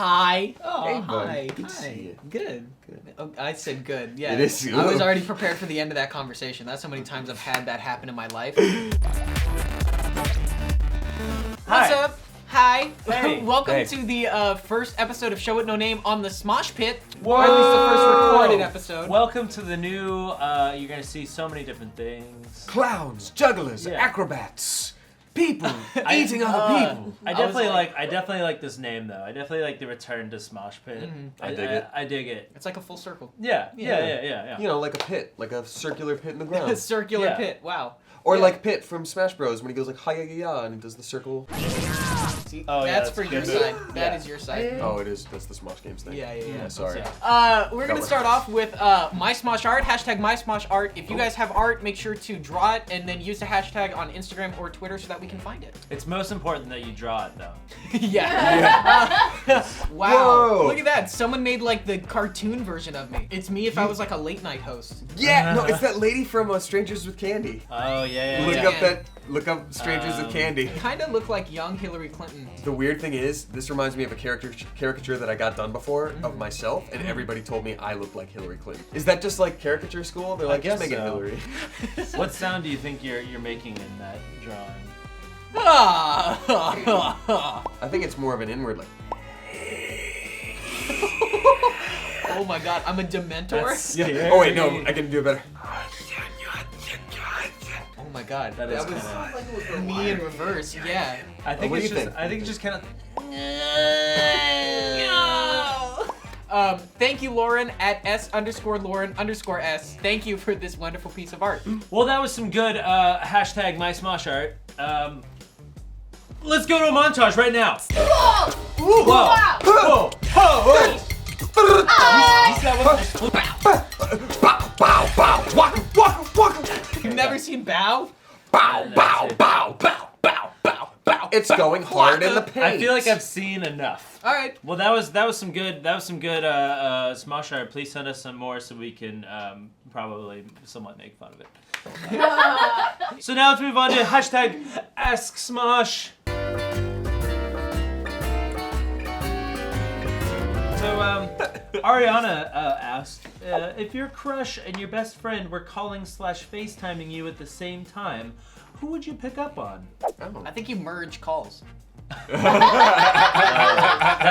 Hi. Oh, Hey, bud. Hi. Good to see you. Good. Oh, I said good. Yeah. It is. I was already prepared for the end of that conversation. That's how many times I've had that happen in my life. What's up? Hi. Hey. Welcome Hey. to the first episode of Show It No Name on the Smosh Pit. Whoa. Or at least the first recorded episode. Welcome to the new, you're gonna see so many different things. Clowns, jugglers, Yeah. acrobats, people eating other people. I definitely like this name though. I definitely like the return to Smosh Pit. I dig it. I dig it. It's like a full circle. Yeah. You know, like a pit, like a circular pit in the A ground. circular Yeah. pit. Wow. Or Yeah. like Pit from Smash Bros. When he goes like hi-ya-ya-ya and he does the circle. See, Oh, yeah, that's that's for your good. side. That Yeah. is your side. Oh, it is. That's the Smosh Games thing. Yeah. Sorry. We're gonna start off with my Smosh art, hashtag my Smosh art. If you guys have art, make sure to draw it and then use the hashtag on Instagram or Twitter so that we can find it. It's most important that you draw it though. Yeah. Wow. Whoa. Look at that. Someone made like the cartoon version of me. It's me if I was like a late night host. Yeah, no, it's that lady from Strangers with Candy. Oh yeah. Look up Strangers with Candy. Kind of look like young Hillary Clinton. The weird thing is, this reminds me of a caricature that I got done before of myself, and everybody told me I look like Hillary Clinton. Is that just like caricature school? They're like, just guess make it so. Hillary. What sound do you think you're making in that drawing? I think it's more of an inward, like. Oh my god, I'm a Dementor? That's scary. Oh wait, no, I can do it better. Oh my god, That that is was kinda... me in reverse, yeah. I think what it's do you just. think? I think it's just kind of. Thank you, Lauren, at S_Lauren_S. Thank you for this wonderful piece of art. Well, that was some good hashtag my Smosh art. Let's go to a montage right now. Ooh, Whoa. wow. Whoa! Whoa! You see that one? You've never seen Bow? It's going hard in the paint. I feel like I've seen enough. All right. Well, that was some good Smosh art. Please send us some more so we can probably somewhat make fun of it. So now let's move on to hashtag Ask Smosh. So Ariana asked if your crush and your best friend were calling / FaceTiming you at the same time, who would you pick up on? I think you merge calls.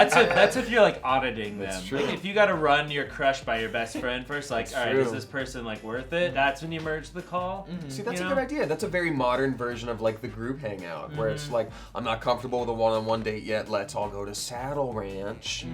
That's if you're like auditing them. That's true. Like if you gotta run your crush by your best friend first, like, all right, true. is this person like worth it? That's when you merge the call. See, that's You a know? good idea. That's a very modern version of like the group hangout, where it's like, I'm not comfortable with a one-on-one date yet. Let's all go to Saddle Ranch.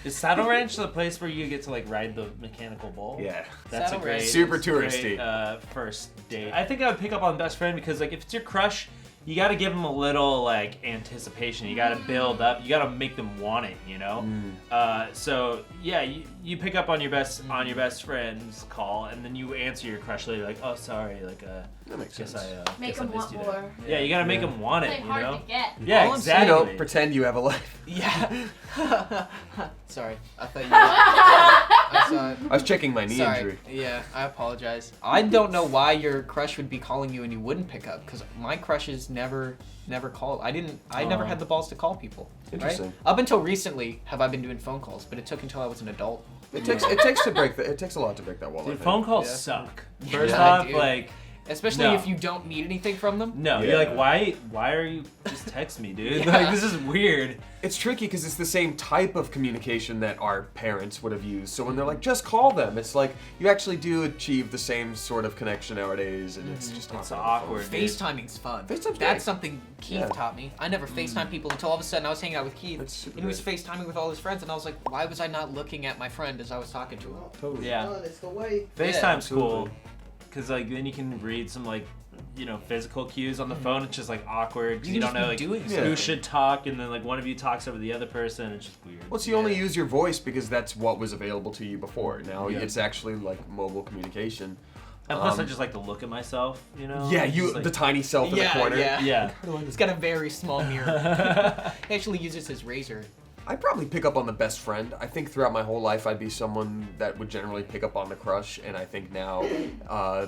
Is Saddle Ranch the place where you get to like ride the mechanical bull? Yeah. That's Saddle a great, Ranch. Super great, touristy. First date. I think I would pick up on best friend because like if it's your crush, you got to give them a little like anticipation. You got to build up. You got to make them want it. You know. So yeah, you pick up on your best friend's call, and then you answer your crush later, like, oh sorry, like That makes guess sense. Make guess I them missed want you there. more. Yeah, you got to make them want It's it. like You hard know. to get. Yeah, All I'm saying, exactly. You know, pretend you have a life. Yeah. Sorry. I thought you I saw it. I was checking my knee Sorry. injury. Yeah, I apologize. I don't know why your crush would be calling you and you wouldn't pick up, because my crushes never called. I never had the balls to call people. Interesting. Right? Up until recently have I been doing phone calls, but it took until I was an adult. It takes a lot to break that wall. I Dude, think. phone calls Yeah. suck. First Yeah, off, dude. like. Especially No. if you don't need anything from them. No, Yeah. you're like, why are you just text me, dude? Yeah. Like, this is weird. It's tricky because it's the same type of communication that our parents would have used. So when they're like, just call them, it's like you actually do achieve the same sort of connection nowadays, and it's just It's awkward. awkward. dude. FaceTiming's fun. FaceTime's That's great. something Keith Yeah. taught me. I never FaceTime people until all of a sudden I was hanging out with Keith, That's super and he was great. FaceTiming with all his friends, and I was like, why was I not looking at my friend as I was talking to him? Totally. Yeah. It's the way. FaceTime's cool. absolutely. Because, like, then you can read some, like, physical cues on the phone. It's just, like, awkward. Because you don't can know, just like, be doing who something. should talk. And then, like, one of you talks over the other person. It's just weird. Well, so you only use your voice because that's what was available to you before. Now Yeah. it's actually like mobile communication. And plus, I just like to look at myself, Yeah, It's you just, like, the tiny self in the corner. Yeah. Yeah. He's got a very small mirror. He actually uses his razor. I'd probably pick up on the best friend. I think throughout my whole life I'd be someone that would generally pick up on the crush, and I think now,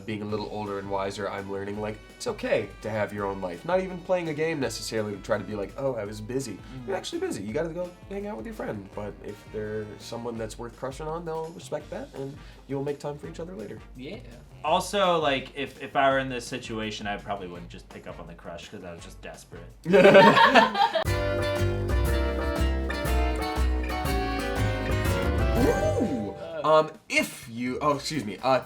being a little older and wiser, I'm learning like it's okay to have your own life. Not even playing a game necessarily to try to be like, oh, I was busy. You're actually busy. You gotta go hang out with your friend. But if they're someone that's worth crushing on, they'll respect that, and you'll make time for each other later. Yeah. Also, like, if I were in this situation, I probably wouldn't just pick up on the crush because I was just desperate.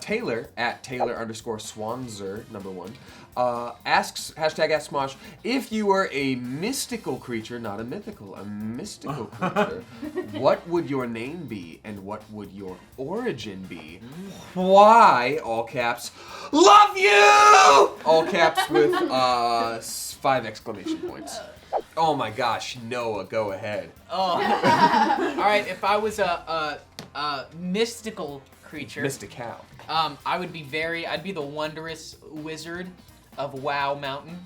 Taylor at Taylor_Swanzer #1 asks #AskSmosh if you were a mystical creature, not a mythical, a mystical creature, what would your name be and what would your origin be? Why, all caps, love you! All caps with 5 exclamation points. Oh my gosh, Noah, go ahead. Oh. All right, if I was a mystical creature. Mystical. I'd be the wondrous wizard of WoW Mountain.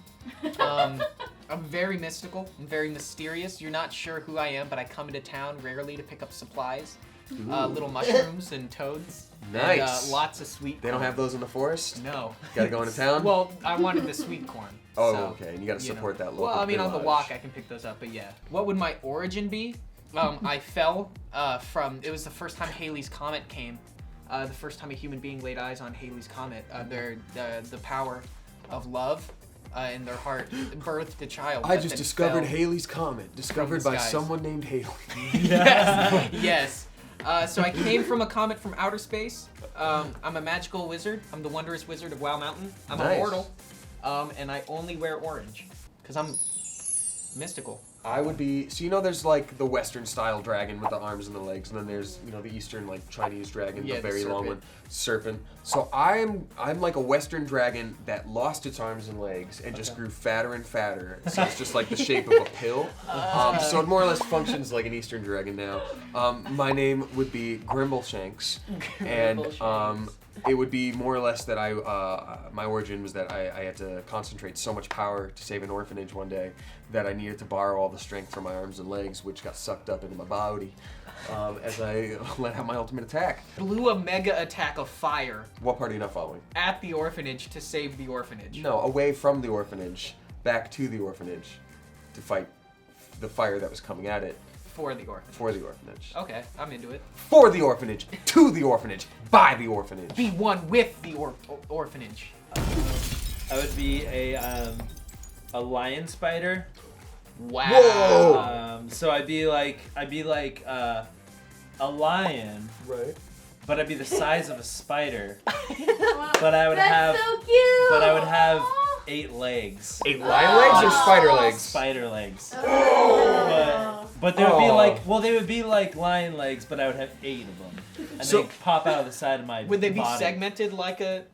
I'm very mystical. I'm very mysterious. You're not sure who I am, but I come into town rarely to pick up supplies. Little mushrooms and toads. Nice. And, lots of sweet corn. They don't have those in the forest? No. Gotta go into town? Well, I wanted the sweet corn. Oh, so, okay. And you gotta support that local Well, I mean, on the village. walk, I can pick those up, but yeah. What would my origin be? I fell it was the first time Halley's Comet came. The first time a human being laid eyes on Halley's Comet. The power of love in their heart birthed a child. I that just then discovered fell. Halley's Comet, discovered the by skies. someone named Haley. Yes. Yes. So I came from a comet from outer space. I'm a magical wizard. I'm the wondrous wizard of WoW Mountain. I'm Nice. immortal. And I only wear orange. Because I'm mystical. I would be, so you know there's like the Western style dragon with the arms and the legs, and then there's, you know, the Eastern like Chinese dragon, Yeah, the the very long serpent. one, serpent. So I'm like a Western dragon that lost its arms and legs and just grew fatter and fatter. So it's just like the shape of a pill. So it more or less functions like an Eastern dragon now. My name would be Grimbleshanks, and it would be more or less that my origin was that I had to concentrate so much power to save an orphanage one day that I needed to borrow all the strength from my arms and legs, which got sucked up into my body as I let out my ultimate attack. Blew a mega attack of fire What part are you not following? at the orphanage to save the orphanage. No, away from the orphanage, back to the orphanage to fight the fire that was coming at it For the orphanage. for the orphanage. Okay, I'm into it. For the orphanage, to the orphanage, by the orphanage. Be one with the orphanage. I would be a lion spider. Wow. Whoa! So I'd be like a lion, Right. but I'd be the size of a spider. Wow. But I would That's have so cute. but I would have 8 legs. 8 lion legs or spider legs? Spider legs. Oh. But they would be Oh. they would be like lion legs, but I would have 8 of them. And So- they'd pop out of the side of my Would they be body. segmented like a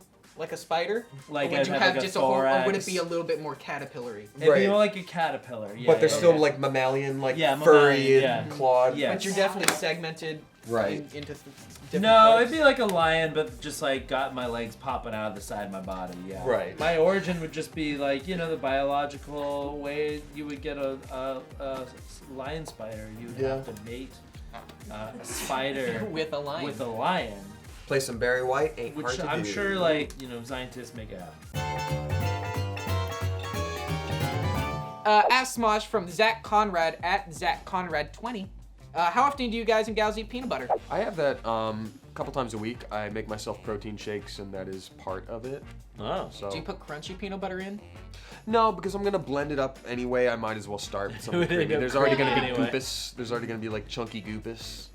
spider? Like or would I'd you have have like just a a whole, or thorax. would it be a little bit more caterpillar-y? It'd Right. be more like a caterpillar. Yeah, But they're yeah, still yeah. like mammalian, like Yeah, furry mammalian, and yeah. clawed. Yeah. But you're definitely segmented Right. into different No, parts. it'd be like a lion, but just like got my legs popping out of the side of my body. Yeah. Right. My origin would just be like, you know, the biological way you would get a lion spider. You would have to mate a spider with a lion. with a lion, Play some Barry White, ain't hard which to I'm do. sure like scientists make it happen. Ask Smosh from Zach Conrad at ZachConrad20. How often do you guys and gals eat peanut butter? I have that a couple times a week. I make myself protein shakes, and that is part of it. Oh. So Do you put crunchy peanut butter in? no, because I'm gonna blend it up anyway. I might as well start with something would end creamy. up There's already gonna be creamy anyway. goopus. There's already gonna be like chunky goopus.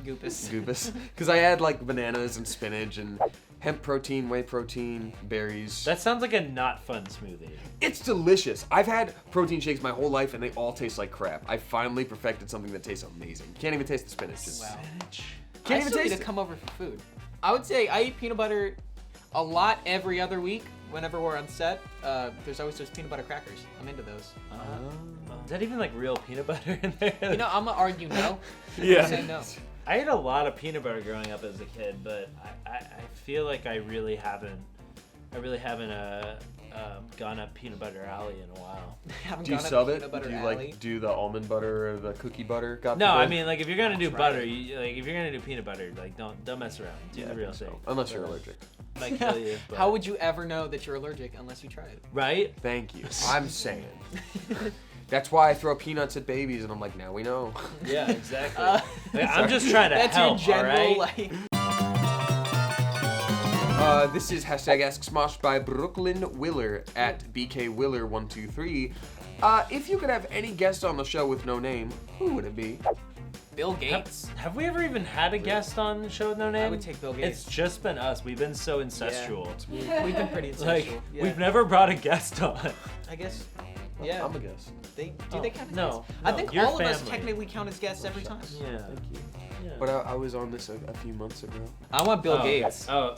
Goopus. Goopus. Because I add like bananas and spinach and hemp protein, whey protein, berries. That sounds like a not fun smoothie. It's delicious. I've had protein shakes my whole life, and they all taste like crap. I finally perfected something that tastes amazing. Can't even taste the spinach. It's- Wow. Can't I even still need taste to it. come over for food. I would say I eat peanut butter a lot every other week. Whenever we're on set, there's always those peanut butter crackers. I'm into those. Is that even like real peanut butter in there? You know, I'm gonna argue no. Yeah. Say no. I ate a lot of peanut butter growing up as a kid, but I feel like I really haven't I really haven't gone up peanut butter alley in a while. Do you sub it? Do you like do the almond butter or the cookie butter? No, I mean like if you're gonna do butter, if you're gonna do peanut butter, like don't mess around. Do the real thing. Unless you're allergic. Might kill you. But... How would you ever know that you're allergic unless you try it? Right? Thank you. I'm saying. That's why I throw peanuts at babies, and I'm like, now we know. Yeah, exactly. I'm just trying to help. That's your general, right? This is hashtag Ask Smosh by Brooklyn Willer at BKWiller123. If you could have any guest on the show with no name, who would it be? Bill Gates. Have we ever even had a guest on the show with no name? I would take Bill Gates. It's just been us. We've been so incestual. Yeah. We've been pretty incestual. Like, yeah. we've never brought a guest on. I guess. Yeah. I'm a guest. Do they count as No. guests? I think your all of us family. technically count as guests every time. Yeah. Thank you. Yeah. But I was on this a few months ago. I want Bill Gates. Neil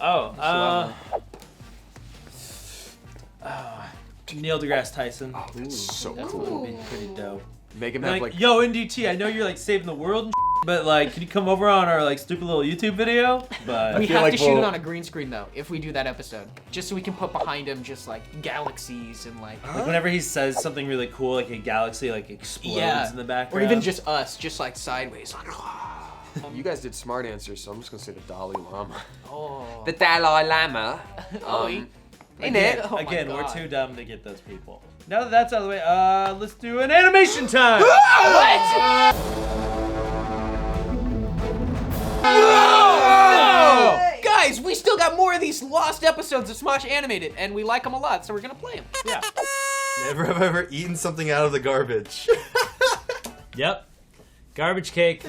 deGrasse Tyson. Oh, that's so That cool. would be pretty dope. Make him have Like, yo, NDT, I know you're like saving the world and but like, can you come over on our like stupid little YouTube video? But We feel have like to shoot we'll- it on a green screen though, if we do that episode, just so we can put behind him just like galaxies and like. like whenever he says something really cool, like a galaxy like explodes in the background. Or even just us, just like sideways. You guys did smart answers, so I'm just gonna say the Dalai Lama. Oh. The Dalai Lama. In it. Oh my Again, we're God. too dumb to get those people. Now that that's out of the way, let's do an animation time. What? No! Guys, we still got more of these lost episodes of Smosh Animated, and we like them a lot, so we're gonna play them. Yeah. Never have I ever eaten something out of the garbage. Yep. Garbage cake.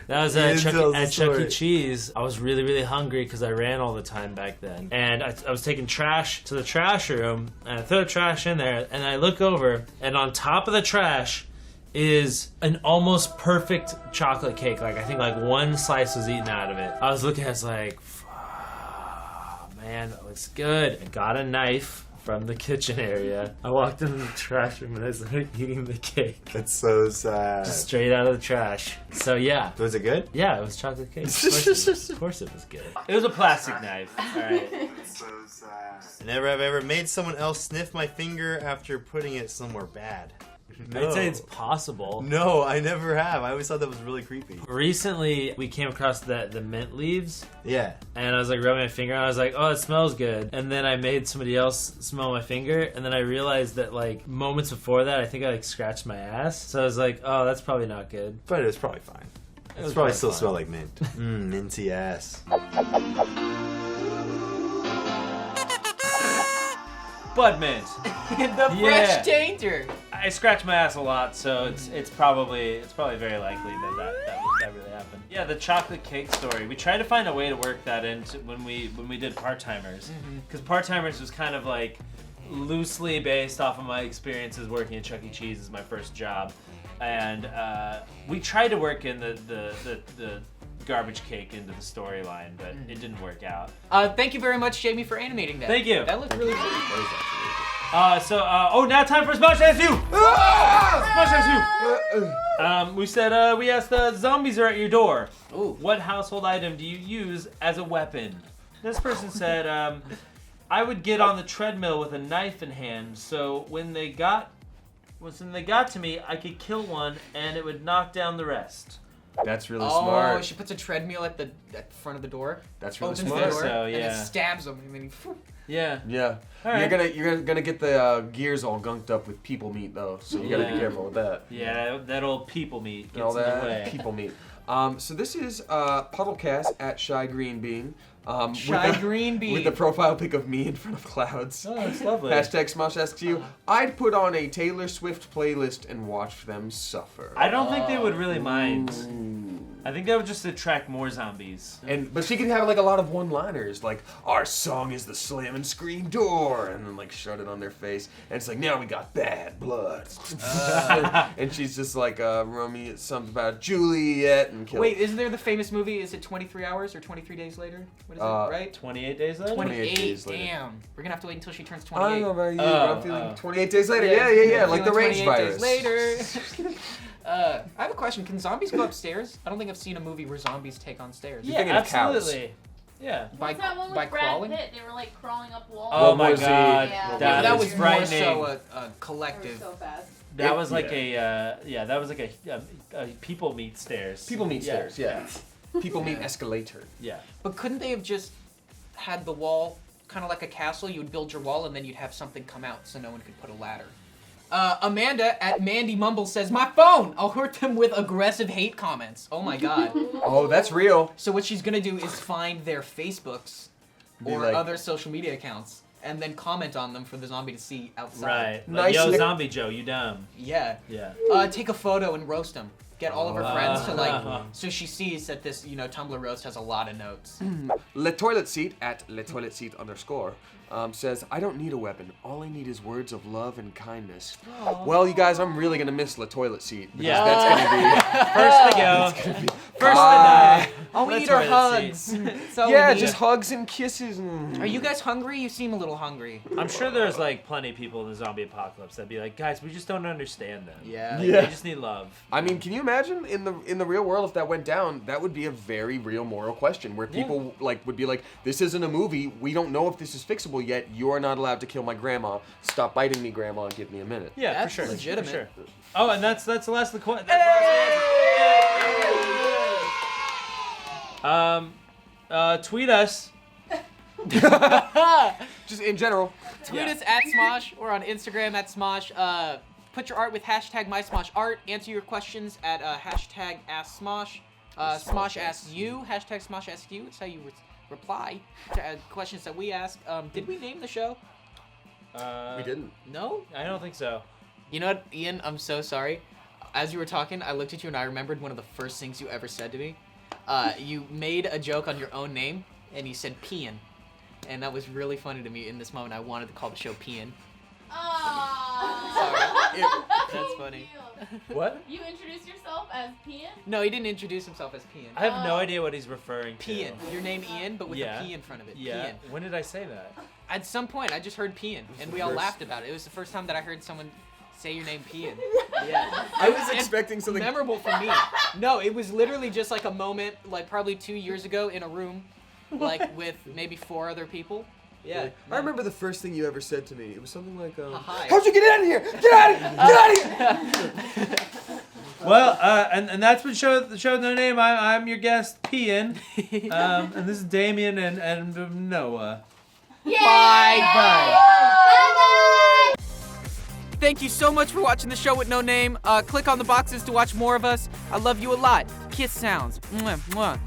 That was at Chuck E. story. Cheese. I was really, really hungry because I ran all the time back then. And I was taking trash to the trash room, and I throw the trash in there, and I look over, and on top of the trash is an almost perfect chocolate cake. Like, I think like one slice was eaten out of it. I was looking at it, I was like, man, that looks good. I got a knife from the kitchen area. I walked into the trash room and I started eating the cake. That's so sad. Just straight out of the trash. So yeah. Was it good? Yeah, it was chocolate cake. Of course it was good. It was a plastic knife. Alright. That's so sad. Never have I ever made someone else sniff my finger after putting it somewhere bad. No. I'd say it's possible. No, I never have. I always thought that was really creepy. Recently, we came across the mint leaves, Yeah. and I was like rubbing my finger, and I was like, oh, it smells good. And then I made somebody else smell my finger, and then I realized that like moments before that, I think I like scratched my ass. So I was like, oh, that's probably not good. But it was probably fine. was It probably probably still fine. smell like mint. Minty ass. Bud mint. The Yeah. fresh tainter. I scratch my ass a lot, so it's probably very likely that really happened. Yeah, the chocolate cake story. We tried to find a way to work that into when we did Part-Timers, because Part-Timers was kind of like loosely based off of my experiences working at Chuck E. Cheese as my first job, and we tried to work in the garbage cake into the storyline, but it didn't work out. Thank you very much, Jamie, for animating that. Thank you. That looked really good. Now time for Smosh Ask You! Smosh Ask You! We said, we asked, zombies are at your door. Ooh. What household item do you use as a weapon? This person said, I would get on the treadmill with a knife in hand, so when they got to me, I could kill one and it would knock down the rest. That's really Oh, smart. she puts a treadmill at the front of the door. That's really Opens smart. the door, So, and yeah. it stabs him, and then he. Yeah. Yeah. All right. You're gonna get the gears all gunked up with people meat though, so you gotta be Yeah. careful with that. Yeah, that old people meat And all gets in the that way. people meat. So this is Puddlecast at Shy Green Bean. Shy Green Bean. With the profile pic of me in front of clouds. Oh, that's lovely. Hashtag Smosh asks you. I'd put on a Taylor Swift playlist and watch them suffer. I don't think they would really mind. I think that would just attract more zombies. But she could have like a lot of one-liners, like "Our song is the slam and scream door," and then like shut it on their face, and it's like now we got bad blood, and she's just like Romy, something about Juliet and kill. Wait, isn't there the famous movie? Is it 23 hours or 23 days later? What is it? Right? 28 days later? 28 days later. Damn. We're gonna have to wait until she turns I don't 28. know about you, but Oh, I'm feeling oh. 28 days later. Yeah, like the Feeling rage 28 virus. days later. I have a question. Can zombies go upstairs? I don't think I've seen a movie where zombies take on stairs. You're Yeah, thinking of cows. absolutely. Yeah. What's that one with by Brad crawling? Pitt? They were like crawling up walls. Oh World my War Z. God. Yeah. That is was more frightening. so a They were collective. so fast. That was like a people meet stairs. People meet stairs, yeah. People meet escalator. Yeah. But couldn't they have just had the wall kind of like a castle? You would build your wall and then you'd have something come out so no one could put a ladder. Amanda at Mandy Mumble says, "My phone! I'll hurt them with aggressive hate comments." Oh my god. Oh, that's real. So what she's gonna do is find their Facebooks Be or like- other social media accounts and then comment on them for the zombie to see outside. Right. Nice Like, yo, nick- Zombie Joe, you dumb. Yeah. Yeah. Take a photo and roast them. Get all of her friends to Uh-huh. so she sees that this, Tumblr roast has a lot of notes. Le Toilet Seat at Le Toilet Seat _ says, "I don't need a weapon. All I need is words of love and kindness." Well, you guys, I'm really gonna miss Le Toilet Seat because Yeah. that's gonna First to go. First to Bye. die. All we Le need are toilet hugs. seat. That's all be. we Yeah, need. just hugs and kisses. And... Are you guys hungry? You seem a little hungry. I'm sure there's like plenty of people in the zombie apocalypse that'd be like, guys, we just don't understand them. Yeah. Like, Yeah. They just need love. I mean, can you imagine in the real world if that went down? That would be a very real moral question where people would be like, "This isn't a movie. We don't know if this is fixable yet. You are not allowed to kill my grandma. Stop biting me, grandma, and give me a minute." Yeah, That's for sure. legitimate. For sure. Oh, and that's the last of the question. Tweet us. Just in general. Tweet us at Smosh or on Instagram at Smosh. Put your art with hashtag MySmoshArt. Answer your questions at hashtag AskSmosh. Smosh asks you. Hashtag Smosh asks you. It's how you reply to questions that we ask. Did we name the show? We didn't. No? I don't think so. You know what, Ian? I'm so sorry. As you were talking, I looked at you and I remembered one of the first things you ever said to me. You made a joke on your own name, and you said Peein. And that was really funny to me in this moment. I wanted to call the show Peein. Aww. That's funny. What? You introduced yourself as Pian? No, he didn't introduce himself as Peein. I have no idea what he's referring to. Peein. Your name Ian, but with Yeah. a P in front of it. Yeah. Peein. When did I say that? At some point, I just heard Peein, and we all laughed about it. It was the first time that I heard someone say your name Peein. Yeah. I was And expecting something. memorable for me. No, it was literally just like a moment, like probably 2 years ago in a room, like with maybe 4 other people. Yeah. I remember the first thing you ever said to me. It was something like, Hi. "How'd you get out of here? Get out of here! Get out of here!" Well, and that's what showed no name. I'm your guest, Peein. And this is Damien and Noah. Yay! Bye. Bye-bye! Thank you so much for watching the show with no name. Click on the boxes to watch more of us. I love you a lot. Kiss sounds. Mwah, mwah.